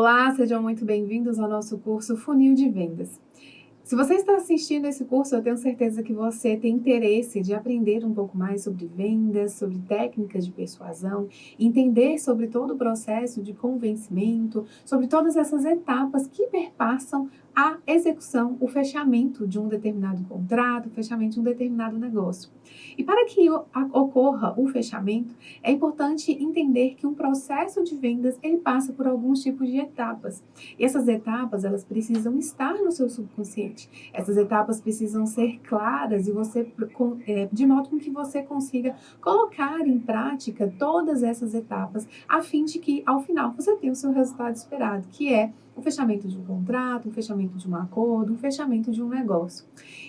Olá, sejam muito bem-vindos ao nosso curso Funil de Vendas. Se você está assistindo esse curso, eu tenho certeza que você tem interesse de aprender um pouco mais sobre vendas, sobre técnicas de persuasão, entender sobre todo o processo de convencimento, sobre todas essas etapas que perpassam a execução, o fechamento de um determinado contrato, o fechamento de um determinado negócio. E para que ocorra o fechamento, é importante entender que um processo de vendas ele passa por alguns tipos de etapas. E essas etapas, elas precisam estar no seu subconsciente. Essas etapas precisam ser claras e de modo com que você consiga colocar em prática todas essas etapas, a fim de que, ao final, você tenha o seu resultado esperado, que é o fechamento de um contrato, o fechamento de um acordo, o fechamento de um negócio.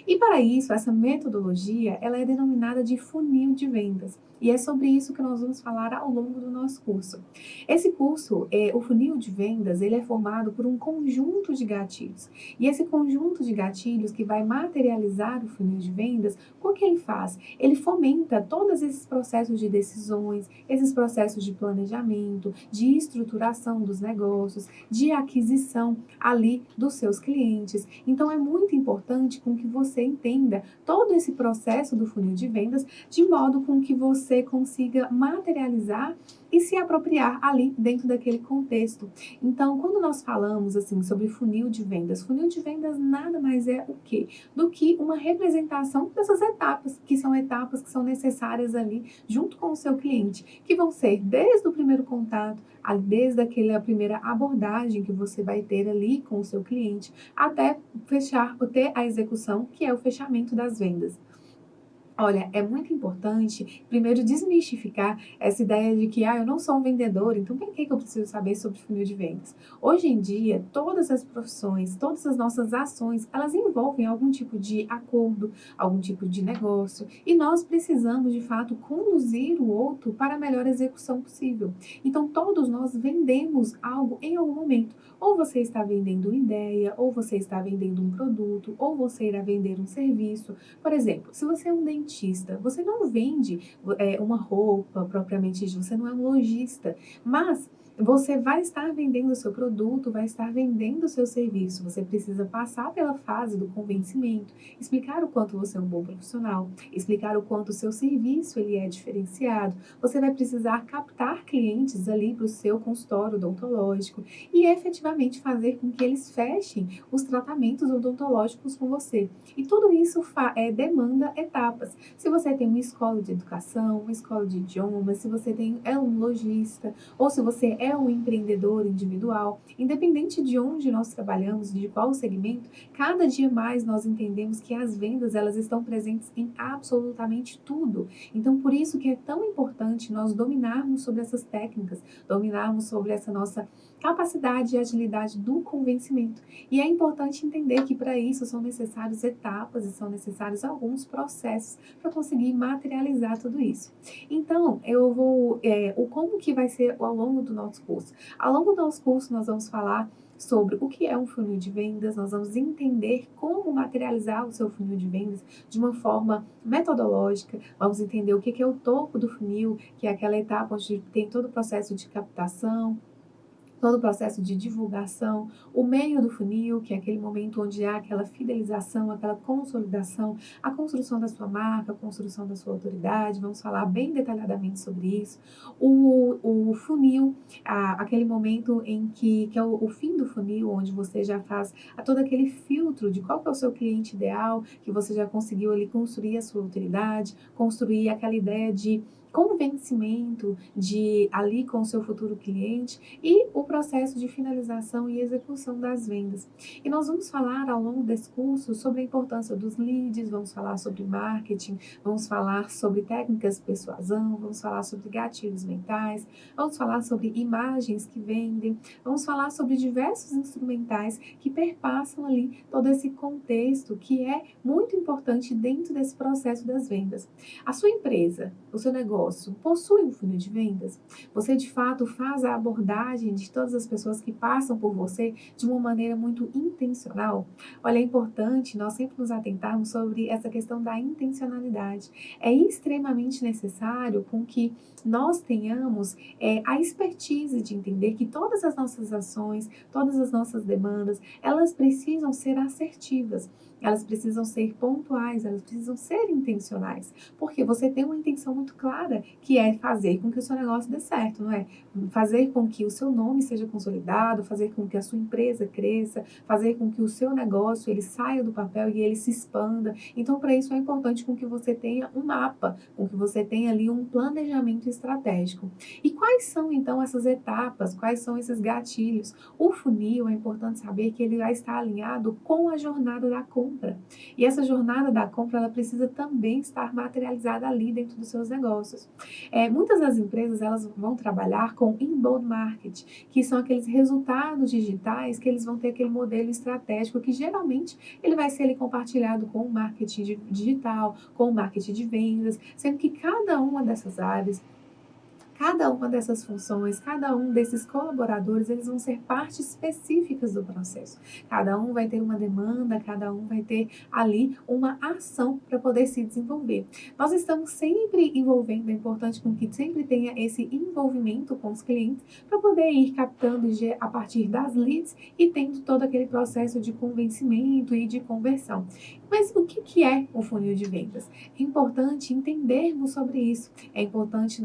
E para isso, essa metodologia, ela é denominada de funil de vendas. E é sobre isso que nós vamos falar ao longo do nosso curso. Esse curso, o funil de vendas, ele é formado por um conjunto de gatilhos. E esse conjunto de gatilhos que vai materializar o funil de vendas, o que ele faz? Ele fomenta todos esses processos de decisões, esses processos de planejamento, de estruturação dos negócios, de aquisição ali dos seus clientes. Então, é muito importante com que você entenda todo esse processo do funil de vendas, de modo com que você consiga materializar e se apropriar ali dentro daquele contexto. Então, quando nós falamos assim sobre funil de vendas nada mais é o quê? Do que uma representação dessas etapas, que são necessárias ali junto com o seu cliente, que vão ser desde o primeiro contato, desde a primeira abordagem que você vai ter ali com o seu cliente, até ter a execução, que é o fechamento das vendas. Olha, é muito importante, primeiro, desmistificar essa ideia de que, eu não sou um vendedor, então por que eu preciso saber sobre funil de vendas? Hoje em dia, todas as profissões, todas as nossas ações, elas envolvem algum tipo de acordo, algum tipo de negócio, e nós precisamos, de fato, conduzir o outro para a melhor execução possível. Então, todos nós vendemos algo em algum momento. Ou você está vendendo uma ideia, ou você está vendendo um produto, ou você irá vender um serviço. Por exemplo, se você é um dentista, você não vende uma roupa propriamente dita, você não é um lojista, mas você vai estar vendendo o seu produto, vai estar vendendo o seu serviço. Você precisa passar pela fase do convencimento, explicar o quanto você é um bom profissional, explicar o quanto o seu serviço ele é diferenciado. Você vai precisar captar clientes ali para o seu consultório odontológico e efetivamente fazer com que eles fechem os tratamentos odontológicos com você. E tudo isso demanda etapas. Se você tem uma escola de educação, uma escola de idiomas, se você é um lojista, ou se você é um empreendedor individual, independente de onde nós trabalhamos, de qual segmento, cada dia mais nós entendemos que as vendas elas estão presentes em absolutamente tudo. Então, por isso que é tão importante nós dominarmos sobre essas técnicas, dominarmos sobre essa nossa capacidade e agilidade do convencimento. E é importante entender que para isso são necessárias etapas e são necessários alguns processos para conseguir materializar tudo isso. Então, como que vai ser ao longo do nosso curso? Ao longo do nosso curso, nós vamos falar sobre o que é um funil de vendas, nós vamos entender como materializar o seu funil de vendas de uma forma metodológica, vamos entender o que é o topo do funil, que é aquela etapa onde tem todo o processo de captação, todo o processo de divulgação, o meio do funil, que é aquele momento onde há aquela fidelização, aquela consolidação, a construção da sua marca, a construção da sua autoridade, vamos falar bem detalhadamente sobre isso. O funil, aquele momento em que é o fim do funil, onde você já faz todo aquele filtro de qual que é o seu cliente ideal, que você já conseguiu ali construir a sua autoridade, construir aquela ideia de convencimento ali com o seu futuro cliente e o processo de finalização e execução das vendas. E nós vamos falar ao longo desse curso sobre a importância dos leads, vamos falar sobre marketing, vamos falar sobre técnicas de persuasão, vamos falar sobre gatilhos mentais, vamos falar sobre imagens que vendem, vamos falar sobre diversos instrumentais que perpassam ali todo esse contexto que é muito importante dentro desse processo das vendas. A sua empresa, o seu negócio, negócio possui um funil de vendas? Você de fato faz a abordagem de todas as pessoas que passam por você de uma maneira muito intencional? Olha, é importante nós sempre nos atentarmos sobre essa questão da intencionalidade. É extremamente necessário com que nós tenhamos a expertise de entender que todas as nossas ações, todas as nossas demandas, elas precisam ser assertivas, elas precisam ser pontuais, elas precisam ser intencionais, porque você tem uma intenção muito clara, que é fazer com que o seu negócio dê certo, não é? Fazer com que o seu nome seja consolidado, fazer com que a sua empresa cresça, fazer com que o seu negócio ele saia do papel e ele se expanda. Então, para isso é importante com que você tenha um mapa, com que você tenha ali um planejamento estratégico. E quais são então essas etapas? Quais são esses gatilhos? O funil é importante saber que ele vai estar alinhado com a jornada da compra. E essa jornada da compra ela precisa também estar materializada ali dentro dos seus negócios. Muitas das empresas elas vão trabalhar com inbound marketing, que são aqueles resultados digitais que eles vão ter aquele modelo estratégico que geralmente ele vai ser ali compartilhado com o marketing digital, com o marketing de vendas, sendo que cada uma dessas áreas, cada uma dessas funções, cada um desses colaboradores, eles vão ser partes específicas do processo. Cada um vai ter uma demanda, cada um vai ter ali uma ação para poder se desenvolver. Nós estamos sempre envolvendo, é importante com que sempre tenha esse envolvimento com os clientes para poder ir captando a partir das leads e tendo todo aquele processo de convencimento e de conversão. Mas o que é o funil de vendas? É importante entendermos sobre isso. É importante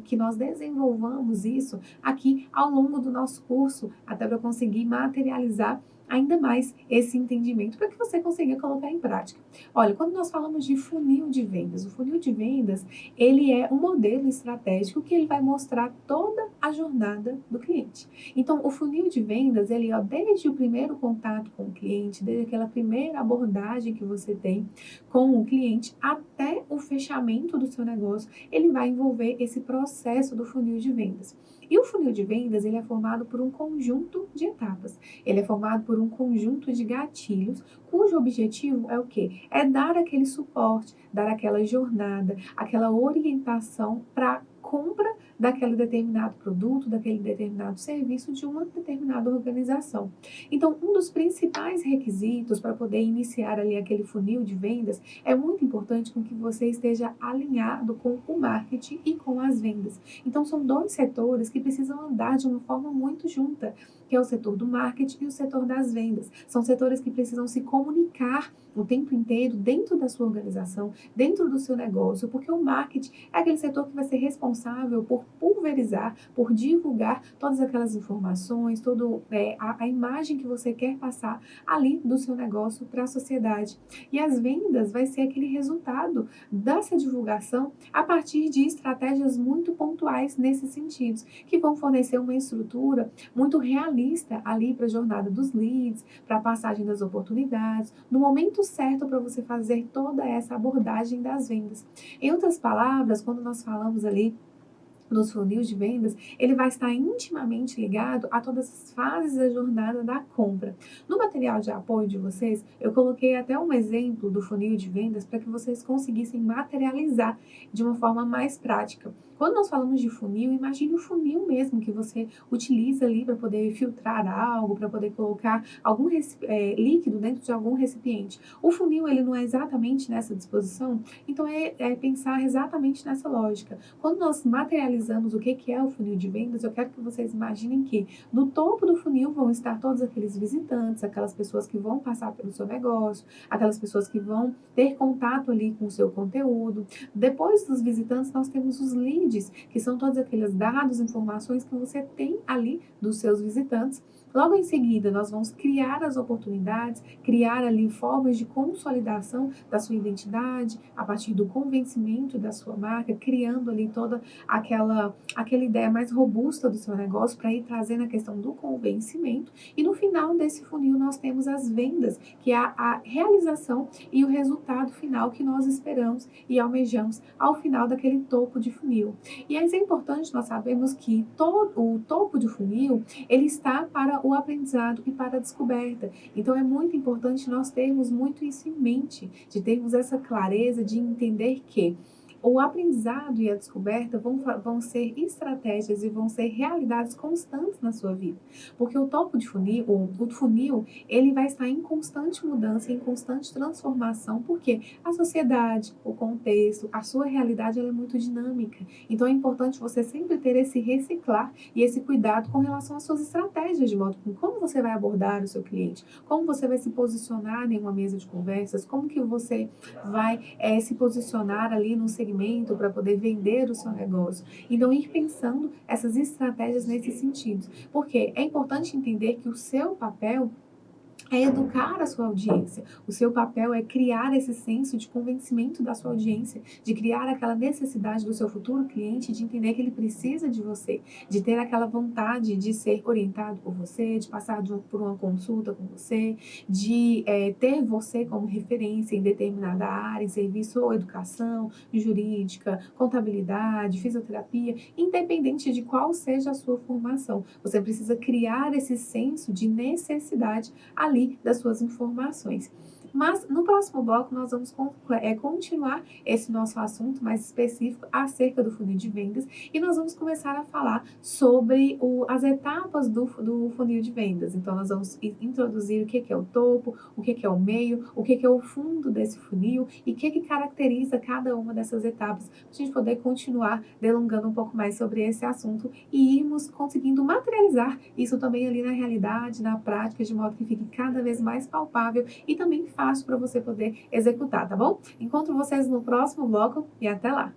que nós desenvolvamos isso aqui ao longo do nosso curso, até para conseguir materializar ainda mais esse entendimento para que você consiga colocar em prática. Olha, quando nós falamos de funil de vendas, o funil de vendas, ele é um modelo estratégico que ele vai mostrar toda a jornada do cliente. Então, o funil de vendas, ele desde o primeiro contato com o cliente, desde aquela primeira abordagem que você tem com o cliente até o fechamento do seu negócio, ele vai envolver esse processo do funil de vendas. E o funil de vendas, ele é formado por um conjunto de etapas. Ele é formado por um conjunto de gatilhos, cujo objetivo é o quê? É dar aquele suporte, dar aquela jornada, aquela orientação para compra daquele determinado produto, daquele determinado serviço de uma determinada organização. Então, um dos principais requisitos para poder iniciar ali aquele funil de vendas é muito importante com que você esteja alinhado com o marketing e com as vendas. Então, são dois setores que precisam andar de uma forma muito junta, que é o setor do marketing e o setor das vendas. São setores que precisam se comunicar o tempo inteiro dentro da sua organização, dentro do seu negócio, porque o marketing é aquele setor que vai ser responsável por pulverizar, por divulgar todas aquelas informações, toda a imagem que você quer passar ali do seu negócio para a sociedade. E as vendas vai ser aquele resultado dessa divulgação a partir de estratégias muito pontuais nesses sentidos, que vão fornecer uma estrutura muito realista ali para a jornada dos leads, para a passagem das oportunidades, no momento certo para você fazer toda essa abordagem das vendas. Em outras palavras, quando nós falamos ali nos funis de vendas, ele vai estar intimamente ligado a todas as fases da jornada da compra. No material de apoio de vocês, eu coloquei até um exemplo do funil de vendas para que vocês conseguissem materializar de uma forma mais prática. Quando nós falamos de funil, imagine o funil mesmo que você utiliza ali para poder filtrar algo, para poder colocar algum líquido dentro de algum recipiente. O funil, ele não é exatamente nessa disposição, então é pensar exatamente nessa lógica. Quando nós materializamos o que é o funil de vendas, eu quero que vocês imaginem que no topo do funil vão estar todos aqueles visitantes, aquelas pessoas que vão passar pelo seu negócio, aquelas pessoas que vão ter contato ali com o seu conteúdo. Depois dos visitantes, nós temos os leads, que são todos aqueles dados, informações que você tem ali dos seus visitantes. Logo em seguida, nós vamos criar as oportunidades, criar ali formas de consolidação da sua identidade, a partir do convencimento da sua marca, criando ali toda aquela ideia mais robusta do seu negócio para ir trazendo a questão do convencimento. E no final desse funil, nós temos as vendas, que é a realização e o resultado final que nós esperamos e almejamos ao final daquele topo de funil. E é importante nós sabermos que o topo de funil, ele está para o aprendizado e para a descoberta. Então, é muito importante nós termos muito isso em mente, de termos essa clareza de entender que O aprendizado e a descoberta vão ser estratégias e vão ser realidades constantes na sua vida. Porque o topo de funil, o funil, ele vai estar em constante mudança, em constante transformação, porque a sociedade, o contexto, a sua realidade, ela é muito dinâmica. Então é importante você sempre ter esse reciclar e esse cuidado com relação às suas estratégias, de modo com como você vai abordar o seu cliente, como você vai se posicionar em uma mesa de conversas, como que você vai se posicionar ali no segmento para poder vender o seu negócio. Então, ir pensando essas estratégias nesse sentido. Porque é importante entender que o seu papel é educar a sua audiência. O seu papel é criar esse senso de convencimento da sua audiência, de criar aquela necessidade do seu futuro cliente de entender que ele precisa de você, de ter aquela vontade de ser orientado por você, de passar por uma consulta com você, de ter você como referência em determinada área, em serviço ou educação, jurídica, contabilidade, fisioterapia, independente de qual seja a sua formação. Você precisa criar esse senso de necessidade ali das suas informações. Mas no próximo bloco nós vamos continuar esse nosso assunto mais específico acerca do funil de vendas e nós vamos começar a falar sobre as etapas do funil de vendas. Então nós vamos introduzir o que é o topo, o que é o meio, o que é o fundo desse funil e o que caracteriza cada uma dessas etapas para a gente poder continuar delongando um pouco mais sobre esse assunto e irmos conseguindo materializar isso também ali na realidade, na prática, de modo que fique cada vez mais palpável e também fácil para você poder executar, tá bom? Encontro vocês no próximo bloco e até lá!